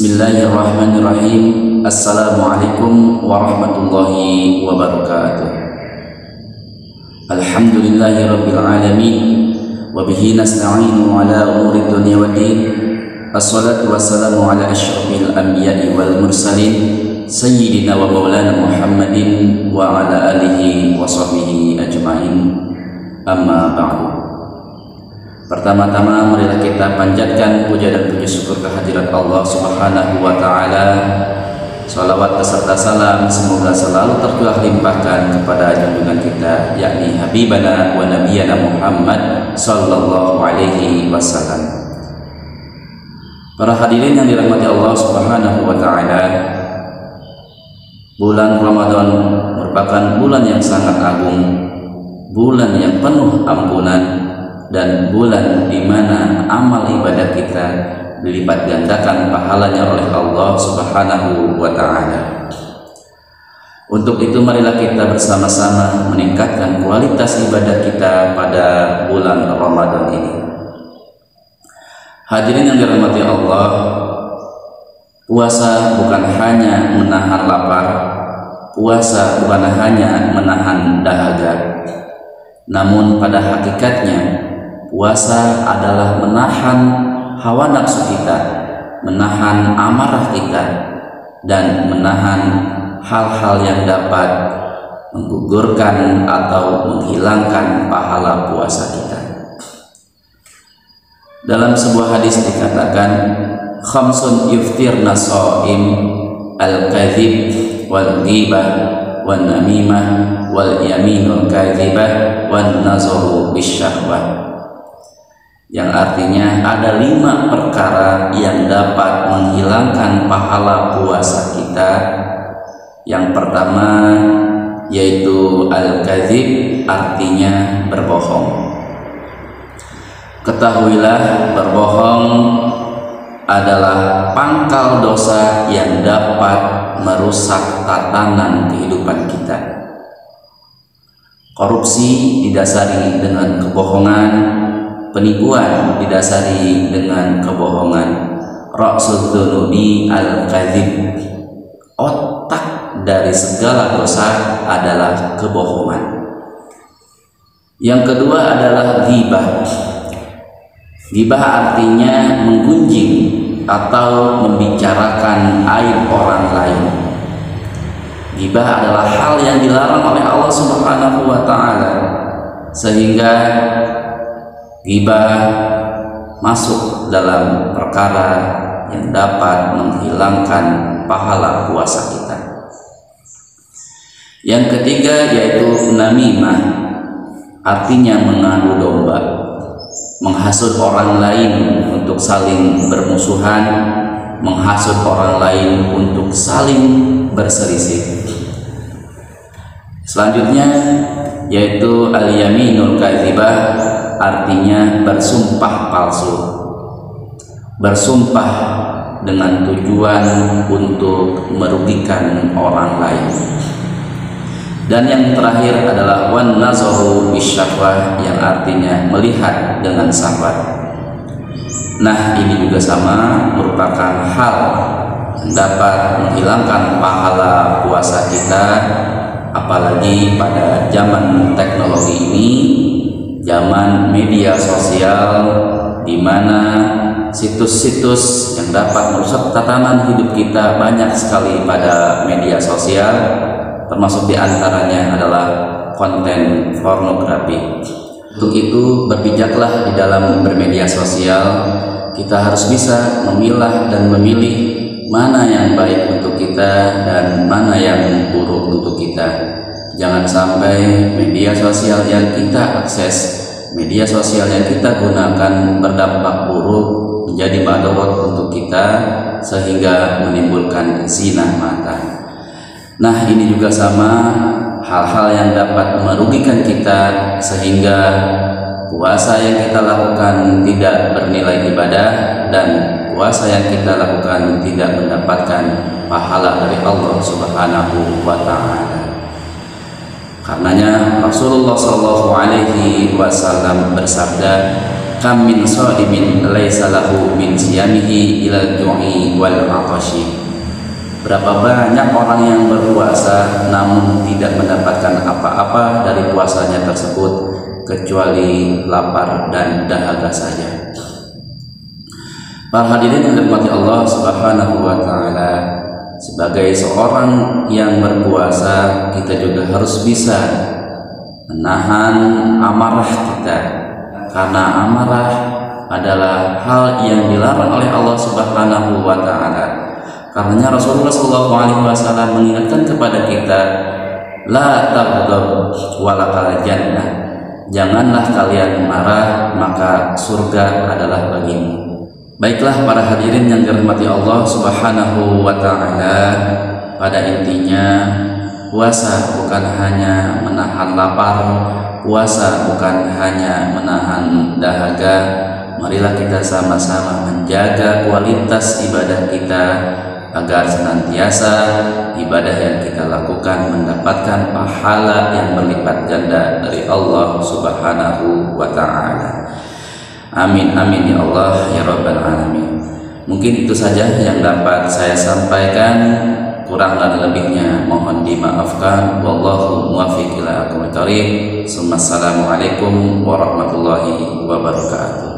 Bismillahirrahmanirrahim. Assalamualaikum warahmatullahi wabarakatuh. Alhamdulillahi rabbil alamin, wabihi nasta'inu ala umuri dunya waddin. Assalatu wassalamu ala asyrafil anbiya'i wal mursalin, sayyidina wa maulana Muhammadin wa ala alihi wa sahbihi ajma'in. Amma ba'du. Pertama-tama marilah kita panjatkan puja dan puji syukur kehadirat Allah Subhanahu wa taala. Salawat beserta salam semoga selalu tercurah limpahkan kepada junjungan kita, yakni habibana wa nabiyana Muhammad sallallahu alaihi wasallam. Para hadirin yang dirahmati Allah Subhanahu wa taala, bulan Ramadan merupakan bulan yang sangat agung, bulan yang penuh ampunan, dan bulan di mana amal ibadah kita dilipat gandakan pahalanya oleh Allah Subhanahu wa taala. Untuk itu marilah kita bersama-sama meningkatkan kualitas ibadah kita pada bulan Ramadan ini. Hadirin yang dirahmati Allah, puasa bukan hanya menahan lapar, puasa bukan hanya menahan dahaga, namun pada hakikatnya puasa adalah menahan hawa nafsu kita, menahan amarah kita, dan menahan hal-hal yang dapat menggugurkan atau menghilangkan pahala puasa kita. Dalam sebuah hadis dikatakan, khamsun yuftirna shaim, al-kadhib wal ghibah wan namimah wal yaminul kadhibah wan nazaru bisyahwah. Yang artinya ada 5 perkara yang dapat menghilangkan pahala puasa kita. Yang pertama yaitu al-kadzib, artinya berbohong. Ketahuilah, berbohong adalah pangkal dosa yang dapat merusak tatanan kehidupan kita. Korupsi didasari dengan kebohongan, penipuan didasari dengan kebohongan. Ra'sul dzunubi al-kadzib, otak dari segala dosa adalah kebohongan. Yang kedua adalah ghibah. Ghibah artinya menggunjing atau membicarakan aib orang lain. Ghibah adalah hal yang dilarang oleh Allah Subhanahu wa taala, sehingga ghibah masuk dalam perkara yang dapat menghilangkan pahala puasa kita. Yang ketiga yaitu namimah, artinya mengadu domba, menghasut orang lain untuk saling bermusuhan, menghasut orang lain untuk saling berselisih. Selanjutnya yaitu al-yaminul kadzibah, artinya bersumpah palsu, bersumpah dengan tujuan untuk merugikan orang lain. Dan yang terakhir adalah wan nazaru bisyahwah, yang artinya melihat dengan syahwat. Nah, ini juga sama, merupakan hal yang dapat menghilangkan pahala puasa kita, apalagi pada zaman teknologi ini, zaman media sosial, di mana situs-situs yang dapat merusak tatanan hidup kita banyak sekali pada media sosial, termasuk diantaranya adalah konten pornografi. Untuk itu, berbijaklah di dalam bermedia sosial. Kita harus bisa memilah dan memilih mana yang baik untuk kita dan mana yang buruk untuk kita. Jangan sampai media sosial yang kita akses, media sosial yang kita gunakan berdampak buruk, menjadi madarat untuk kita, sehingga menimbulkan zina mata. Nah, ini juga sama, hal-hal yang dapat merugikan kita, sehingga puasa yang kita lakukan tidak bernilai ibadah, dan puasa yang kita lakukan tidak mendapatkan pahala dari Allah Subhanahu wa taala. Karenanya Rasulullah Shallallahu alaihi wasallam bersabda, kam min shadimin laisa lahu min siyamihi ila ju'i wal 'atashi. Berapa banyak orang yang berpuasa namun tidak mendapatkan apa-apa dari puasanya tersebut kecuali lapar dan dahaga saja. Para hadirin yang dirahmati Allah Subhanahu wa taala, sebagai seorang yang berpuasa, kita juga harus bisa menahan amarah kita, karena amarah adalah hal yang dilarang oleh Allah Subhanahu wa taala. Karenanya Rasulullah SAW mengingatkan kepada kita, la taghdab walakal jannah. Janganlah kalian marah, maka surga adalah bagimu. Baiklah para hadirin yang dirahmati Allah Subhanahu wa taala, pada intinya puasa bukan hanya menahan lapar, puasa bukan hanya menahan dahaga. Marilah kita sama-sama menjaga kualitas ibadah kita agar senantiasa ibadah yang kita lakukan mendapatkan pahala yang berlipat ganda dari Allah Subhanahu wa taala. Amin amin ya Allah ya rabbal alamin. Mungkin itu saja yang dapat saya sampaikan, kurang dan lebihnya mohon dimaafkan. Wallahu muwaffiq ila aqwamit thoriq. Assalamualaikum warahmatullahi wabarakatuh.